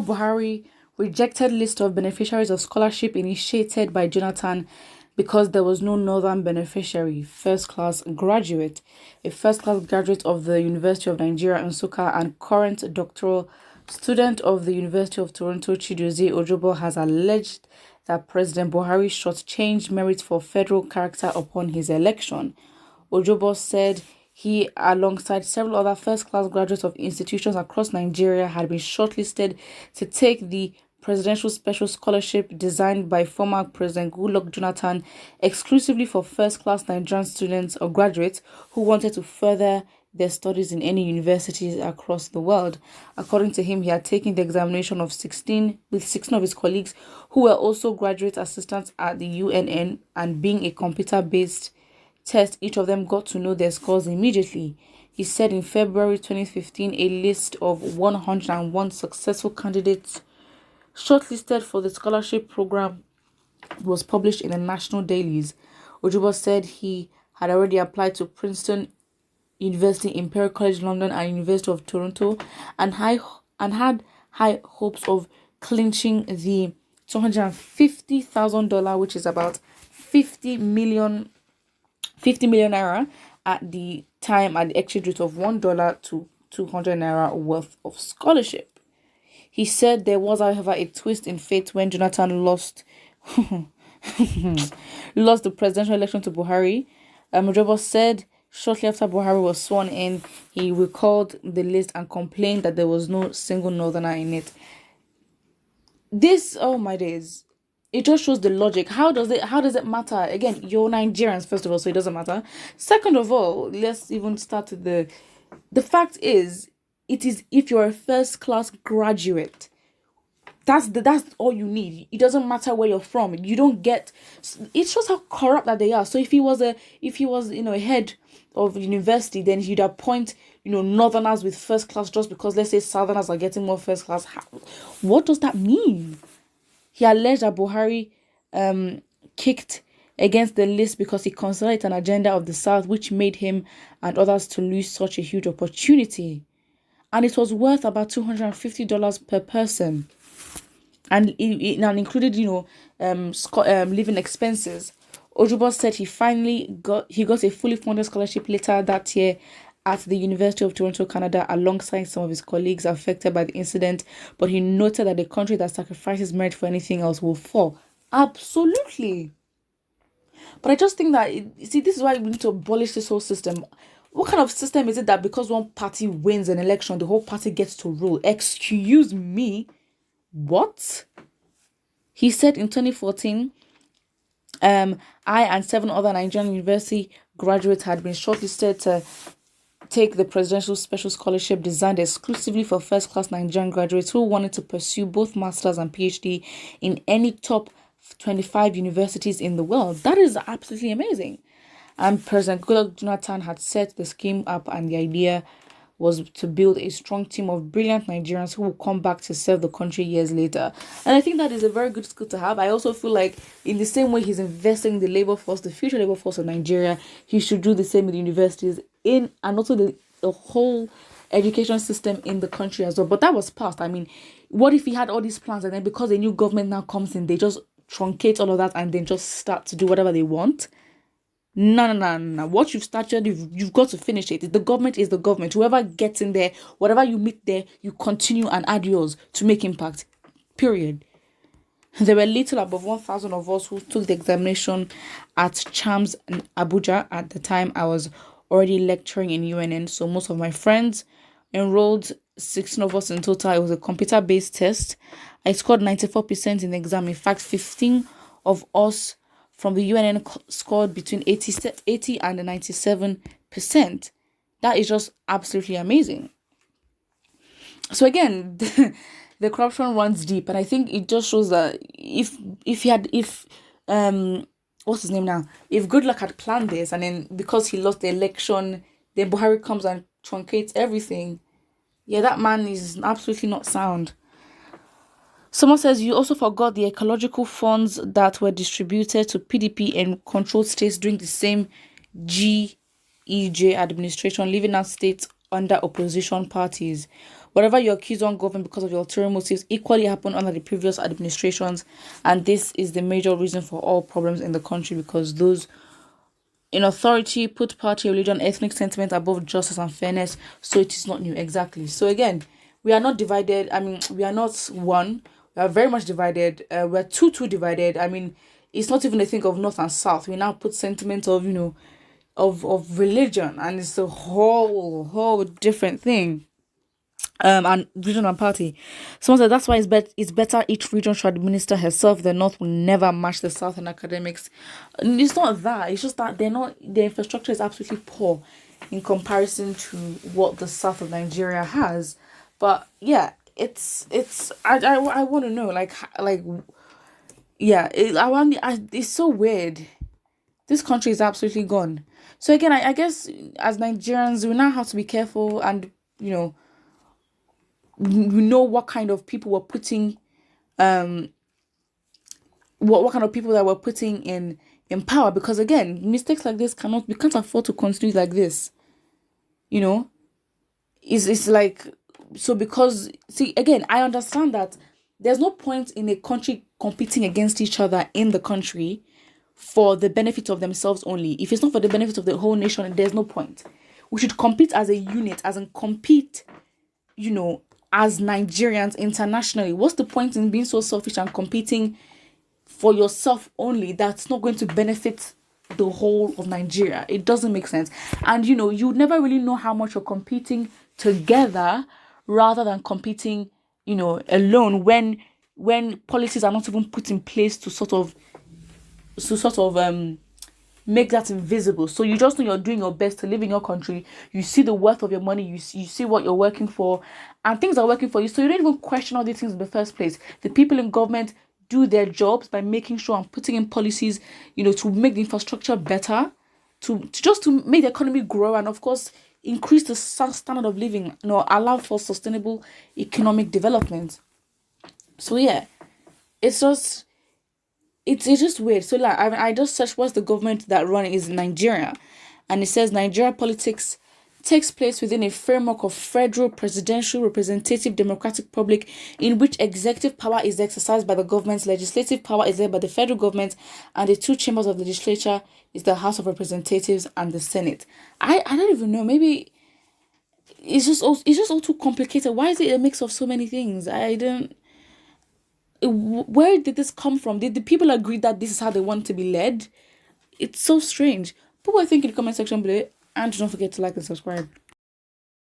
Buhari rejected list of beneficiaries of scholarship initiated by Jonathan because there was no northern beneficiary, first-class graduate. A first-class graduate of the University of Nigeria, Nsukka, and current doctoral student of the University of Toronto, Chidozie Ojobo, has alleged that President Buhari shortchanged merit for federal character upon his election. Ojobo said he, alongside several other first-class graduates of institutions across Nigeria, had been shortlisted to take the Presidential Special Scholarship designed by former President Goodluck Jonathan exclusively for first-class Nigerian students or graduates who wanted to further their studies in any universities across the world. According to him, he had taken the examination with 16 of his colleagues who were also graduate assistants at the UNN, and being a computer-based test, each of them got to know their scores immediately. He said in February 2015, a list of 101 successful candidates shortlisted for the scholarship program was published in the national dailies. Ojobo said he had already applied to Princeton University, Imperial College London, and University of Toronto, and had high hopes of clinching the $250,000, which is about 50 million naira at the time, at the exchange rate of $1 to 200 naira worth of scholarship. He said there was, however, a twist in fate when Jonathan lost the presidential election to Buhari. Ojobo said shortly after Buhari was sworn in, he recalled the list and complained that there was no single northerner in it. This, oh my days, it just shows the logic. How does it matter? Again, you're Nigerians, first of all, so it doesn't matter. Second of all, let's even start with the fact is, it is if you're a first-class graduate, that's all you need. It doesn't matter where you're from. You don't get. It shows how corrupt that they are. So if he was a head of university, then he'd appoint northerners with first class just because, let's say, southerners are getting more first class. What does that mean? He alleged that Buhari kicked against the list because he considered it an agenda of the South, which made him and others to lose such a huge opportunity. And it was worth about $250 per person. And it included, living expenses. Ojobo said he got a fully funded scholarship later that year at the University of Toronto, Canada, alongside some of his colleagues affected by the incident. But he noted that the country that sacrifices merit for anything else will fall. Absolutely. But I just think that, this is why we need to abolish this whole system. What kind of system is it that because one party wins an election, the whole party gets to rule? Excuse me. What? He said in 2014, I and 7 other Nigerian university graduates had been shortlisted to take the Presidential Special Scholarship designed exclusively for first-class Nigerian graduates who wanted to pursue both Masters and PhD in any top 25 universities in the world. That is absolutely amazing. And President Goodluck Jonathan had set the scheme up, and the idea was to build a strong team of brilliant Nigerians who will come back to serve the country years later. And I think that is a very good skill to have. I also feel like in the same way he's investing in the labor force, the future labor force of Nigeria, he should do the same with universities and also the whole education system in the country as well. But that was past. I mean, what if he had all these plans and then because a new government now comes in, they just truncate all of that and then just start to do whatever they want? No. What you've started, you've got to finish it. The government is the government. Whoever gets in there, whatever you meet there, you continue and add yours to make impact. Period. There were little above 1,000 of us who took the examination at CHAMS in Abuja. At the time, I was already lecturing in UNN, so most of my friends enrolled, 16 of us in total. It was a computer-based test. I scored 94% in the exam. In fact, 15 of us from the UNN scored between 80 and 97%. That is just absolutely amazing. So again, the corruption runs deep, and I think it just shows that if what's his name now? If Goodluck had planned this, and then because he lost the election, then Buhari comes and truncates everything. Yeah, that man is absolutely not sound. Someone says, you also forgot the ecological funds that were distributed to PDP and controlled states during the same GEJ administration, leaving out states under opposition parties. Whatever you accuse one government because of your ulterior motives equally happened under the previous administrations, and this is the major reason for all problems in the country, because those in authority put party, religion, ethnic sentiment above justice and fairness. So it is not new. Exactly. So again, we are not divided. I mean, we are not one. We are very much divided. We're two divided. I mean, it's not even a thing of north and south. We now put sentiment of, of religion, and it's a whole different thing. And region and party. Someone said that's why it's better each region should administer herself. The north will never match the south in academics. And it's not that. It's just that their infrastructure is absolutely poor in comparison to what the south of Nigeria has. But yeah, I want to know, yeah, it's so weird. This country is absolutely gone. So again, I guess as Nigerians, we now have to be careful, and we know what kind of people we're putting, what kind of people that we're putting in power, because again, mistakes like this we can't afford to continue like this. It's like, so, because see, again, I understand that there's no point in a country competing against each other in the country for the benefit of themselves only. If it's not for the benefit of the whole nation, there's no point. We should compete as a unit, as in compete, as Nigerians internationally. What's the point in being so selfish and competing for yourself only that's not going to benefit the whole of Nigeria? It doesn't make sense. And you never really know how much you're competing together rather than competing, alone, when policies are not even put in place to sort of make that invisible. So you just know you're doing your best to live in your country. You see the worth of your money. You see what you're working for, and things are working for you. So you don't even question all these things in the first place. The people in government do their jobs by making sure and putting in policies, to make the infrastructure better, to make the economy grow, and of course increase the standard of living. Allow for sustainable economic development. So yeah, it's just it's just weird. So like I just searched what's the government that run is Nigeria, and it says Nigeria politics takes place within a framework of federal presidential representative democratic republic in which executive power is exercised by the government, legislative power is led by the federal government, and the two chambers of the legislature is the House of Representatives and the Senate. I don't even know. Maybe it's just all too complicated. Why is it a mix of so many things? I don't. Where did this come from? Did the people agree that this is how they want to be led? It's so strange. Put what I think in the comment section below, and don't forget to like and subscribe.